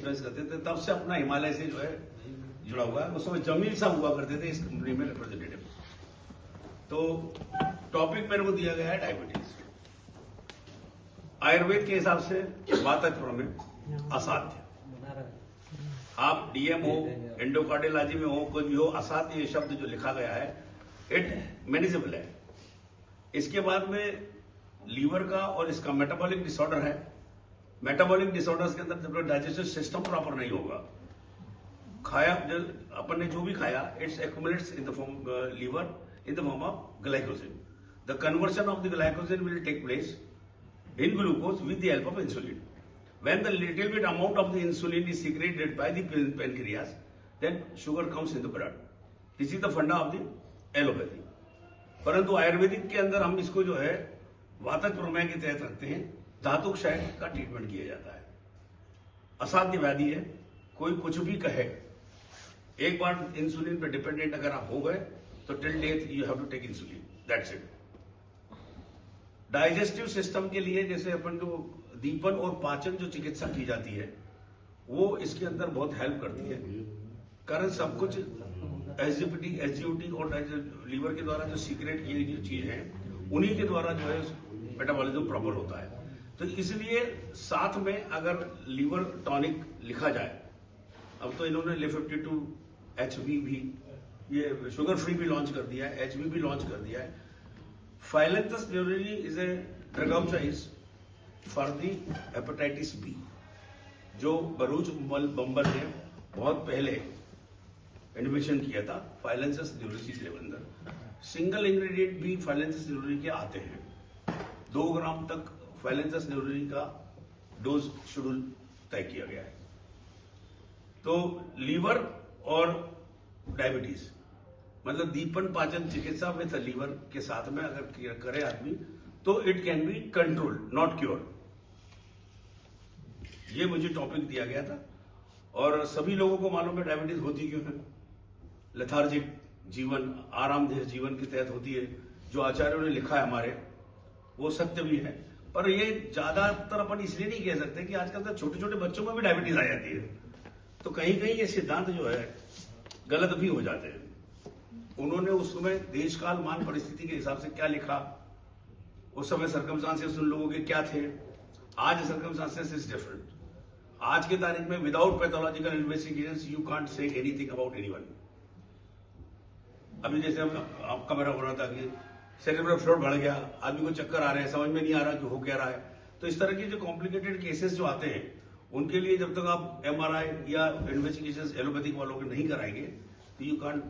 Dispense करते थे, तब से अपना हिमालय से जो है जुड़ा हुआ है। उस समय जमील साहब हुआ करते थे इस कंपनी में रिप्रेजेंटेटिव। तो टॉपिक मेरे को दिया गया है डायबिटीज। आयुर्वेद के हिसाब से वातज में असाध्य, आप डीएम हो, एंडोकार्डियोलॉजी में हो, कोई भी हो, असाध्य ये शब्द जो लिखा गया है इट मैनेजेबल है। इसके बाद में लीवर का और इसका मेटाबॉलिक डिसऑर्डर है। मेटाबॉलिक डिसऑर्डर्स के अंदर जब डाइजेस्टिव सिस्टम प्रॉपर नहीं होगा, खाया अपन ने जो भी खाया it's accumulates in the form liver in the form of glycogen. The conversion of the glycogen will take place in glucose with the help of insulin. When the little bit amount of the insulin is secreted by the pancreas, then sugar comes in the blood. This is the funda of the allopathy. परंतु आयुर्वेदिक के अंदर हम इसको जो है वातज प्रमेय के तहत रखते हैं, धातु क्षय का ट्रीटमेंट किया जाता है। असाध्य व्याधि है, कोई कुछ भी कहे, एक बार इंसुलिन पे डिपेंडेंट अगर आप हो गए तो till death you have to take insulin, that's it. Digestive system के लिए जैसे अपन जो दीपन और पाचन जो चिकित्सा की जाती है वो इसके अंदर बहुत हेल्प करती है, कारण सब कुछ एसजीपीटी, एसजीओटी और लीवर के द्वारा जो सीक्रेट की जो चीज है उन्हीं के द्वारा जो है मेटाबॉलिज्म प्रॉपर होता है। तो इसलिए साथ में अगर लीवर टॉनिक लिखा जाए, अब तो इन्होंने Le52 HB भी, ये शुगर फ्री भी लॉन्च कर दिया है, HB भी लॉन्च कर दिया है। Phyllanthus niruri is a drug of choice for the hepatitis B, जो बरूच बम्बर ने बहुत पहले इन्वेशन किया था। फाइलेंथस न्यूरोलॉजी के अंदर सिंगल इंग्रेडिएंट भी फाइलेंथस न्यूरोलॉजी के आते हैं। 2 ग्राम तक फाइलेंथस न्यूरोलॉजी का डोज शेड्यूल तय किया गया है। तो लीवर और डायबिटीज मतलब दीपन पाचन चिकित्सा विद लीवर के साथ में अगर करे आदमी तो it can be control, not cure. ये मुझे टॉपिक दिया गया था और सभी लोगों को मालूम है डायबिटीज होती क्यों है। लेथार्जिक जीवन, आरामदेह जीवन के तहत होती है। जो आचार्यों ने लिखा है हमारे वो सत्य भी है, पर ये ज्यादातर अपन इसलिए नहीं कह सकते कि आजकल तो छोटे छोटे बच्चों में भी डायबिटीज आ जाती है, तो कहीं कहीं ये सिद्धांत जो है गलत भी हो जाते हैं। उन्होंने उस समय देश काल मान परिस्थिति के हिसाब से क्या लिखा, उस समय सर्कमस्टांसेस उन लोगों के क्या थे, आज सर्कमस्टांसेस इज डिफरेंट। आज के तारीख में without pathological investigation you can't say anything about anyone. अभी जैसे आपका मेरा हो रहा था कि सेरेब्रल फ्लूइड बढ़ गया, आदमी को चक्कर आ रहे हैं, समझ में नहीं आ रहा कि हो क्या रहा है। तो इस तरह के जो कॉम्प्लिकेटेड केसेस जो आते हैं उनके लिए जब तक आप एमआरआई या इन्वेस्टिगेशन एलोपैथिक वालों के नहीं कराएंगे तो you can't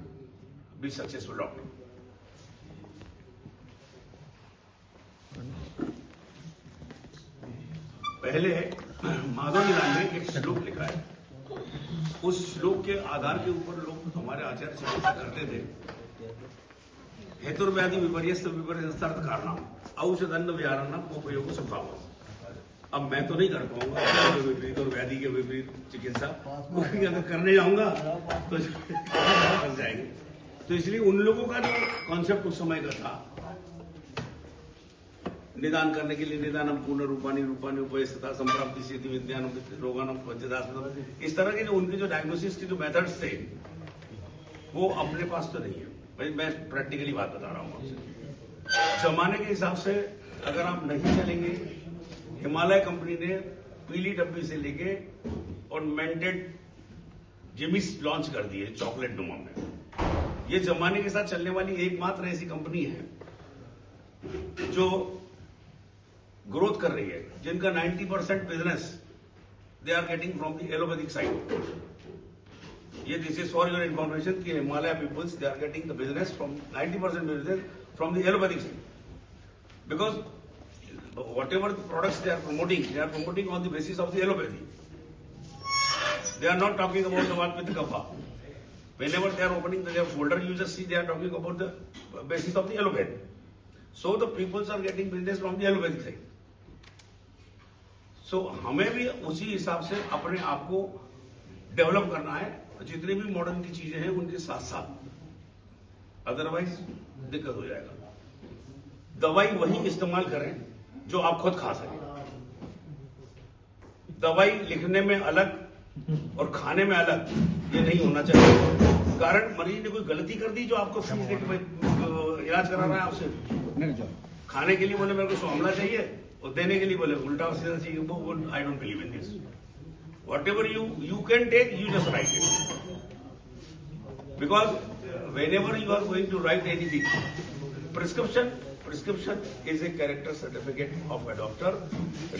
be successful doctor. पहले माधव लीला ने एक श्लोक लिखा है, उस श्लोक के आधार के ऊपर लोग हमारे आचार्य चिकित्सा करते थे। हेतुर्व्याधि विपर्यस्त विपर्यस्तार्थ कारणम औषधन्न व्यारणम उपयोग स्वभाव। अब मैं तो नहीं कर पाऊंगा विपरीत और व्याधि के विपरीत चिकित्सा, क्योंकि अगर करने जाऊंगा तो फंस जाएंगे। तो इसलिए उन लोगों का जो कॉन्सेप्ट उस समय का था, निदान करने के लिए निदानम पूर्ण रूपानी रूपानी उपयस्तता संप्राप्ति सिद्धि विज्ञान रोगानम पंचदास, इस तरह के जो उनके जो डायग्नोसिस के जो मेथड्स थे वो अपने पास तो नहीं है। भाई मैं प्रैक्टिकली बात बता रहा हूं आपसे। जमाने के हिसाब से अगर आप नहीं चलेंगे, हिमालय कंपनी ने पीली डब्बी से लेके और मेंटेड जिमिस लॉन्च कर दिए चॉकलेट नुमा में। ये जमाने के साथ चलने वाली एकमात्र ऐसी कंपनी है जो ग्रोथ कर रही है, जिनका 90% business they are getting from the allopathic side. ये this is for your information कि Himalaya peoples they are getting the business from 90% business from the allopathic side, because whatever the products they are promoting on the basis of the allopathy. They are not talking about the Valpita Kapha. Whenever they are opening their folder, you just see they are talking about the basis of the allopathy. So the peoples are getting business from the allopathic side. So हमें भी उसी हिसाब से अपने आप को develop करना है, जितनी भी मॉडर्न की चीजें हैं उनके साथ साथ, अदरवाइज दिक्कत हो जाएगा। दवाई वही इस्तेमाल करें जो आप खुद खा सकें। दवाई लिखने में अलग, और खाने में अलग, ये नहीं होना चाहिए। कारण मरीज ने कोई गलती कर दी जो आपको फीस दे के इलाज करा रहा है आपसे। खाने के लिए बोले मेरे को 100 आमला चाहिए और देने के लिए बोले उल्टा सीधा चाहिए, वो I don't believe in this. Whatever you can take, you just write it. Because whenever you are going to write anything, prescription is a character certificate of a doctor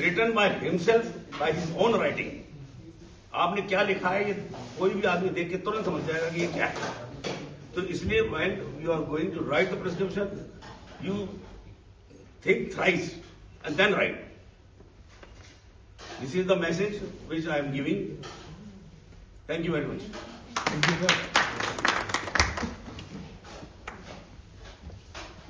written by himself, by his own writing. आपने क्या लिखा है ये कोई भी आदमी देख के तुरंत समझ जाएगा कि ये क्या है। तो इसलिए when you are going to write the prescription, you think thrice and then write. This is the message which I am giving. Thank you very much. Thank you, sir.